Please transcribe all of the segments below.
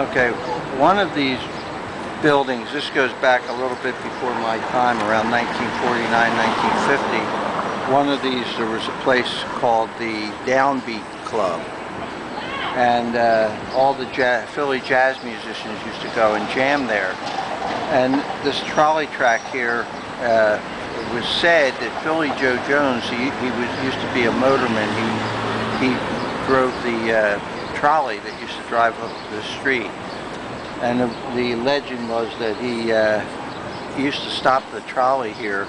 Okay, one of these buildings, this goes back a little bit before my time, around 1949, 1950. One of these, there was a place called the Downbeat Club. And all the Philly jazz musicians used to go and jam there. And this trolley track here, it was said that Philly Joe Jones, he used to be a motorman. He drove the trolley that used to drive up the street. And the legend was that he used to stop the trolley here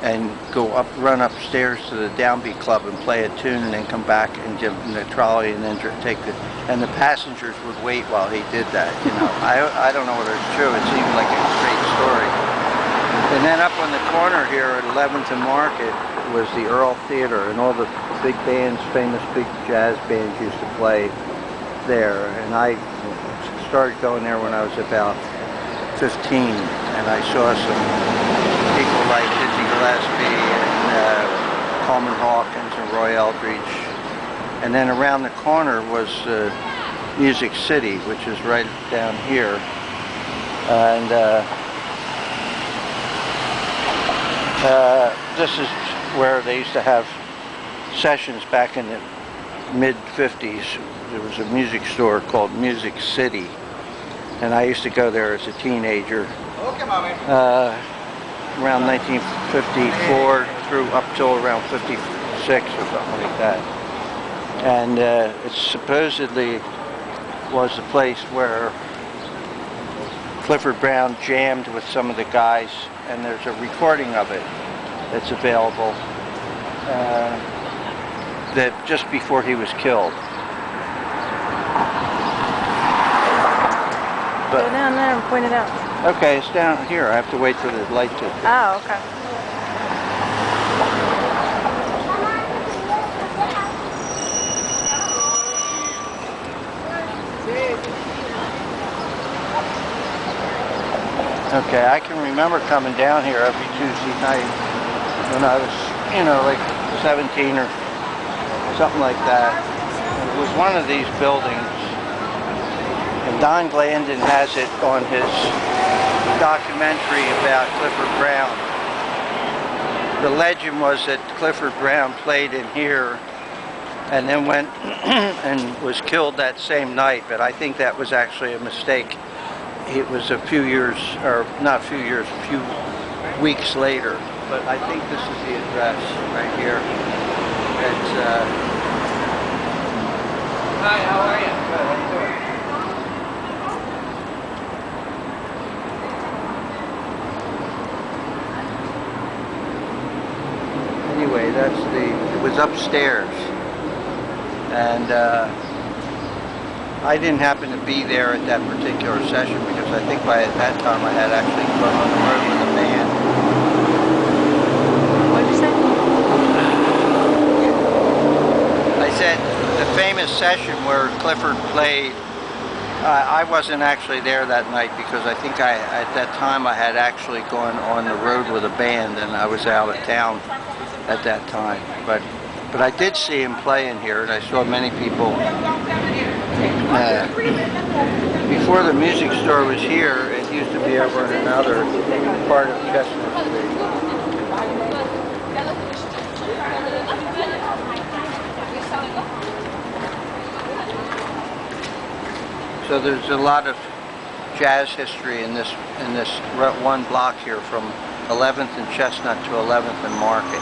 and run upstairs to the Downbeat Club and play a tune, and then come back and jump in the trolley and then and the passengers would wait while he did that. You know, I don't know whether it's true. It seemed like a great story. And then up on the corner here at 11th and Market was the Earle Theatre, and all the big bands, famous big jazz bands, used to play there. And I started going there when I was about 15, and I saw some people like Dizzy Gillespie and Coleman Hawkins and Roy Eldridge. And then around the corner was Music City, which is right down here. And this is where they used to have sessions back in the mid-50s. There was a music store called Music City, and I used to go there as a teenager around 1954 through up till around 56 or something like that. And it supposedly was the place where Clifford Brown jammed with some of the guys, and there's a recording of it that's available that just before he was killed. Go down there and point it out. Okay, it's down here. I have to wait for the light to... Oh, okay. Okay, I can remember coming down here every Tuesday night when I was, you know, like 17 or something like that. It was one of these buildings, and Don Glandon has it on his documentary about Clifford Brown. The legend was that Clifford Brown played in here and then went and was killed that same night, but I think that was actually a mistake. It was a few years, or not a few years, a few weeks later. But I think this is the address right here. It's, hi, how are you? Good, how you doing? Anyway, it was upstairs. And I didn't happen to be there at that particular session because I think by that time I had actually gone on the road with a band. What did you say? I said the famous session where Clifford played, I wasn't actually there that night because I think at that time I had actually gone on the road with a band and I was out of town at that time. But I did see him play in here, and I saw many people. Before the music store was here, it used to be over in another part of Chestnut Streets. So there's a lot of jazz history in this one block here, from 11th and Chestnut to 11th and Market.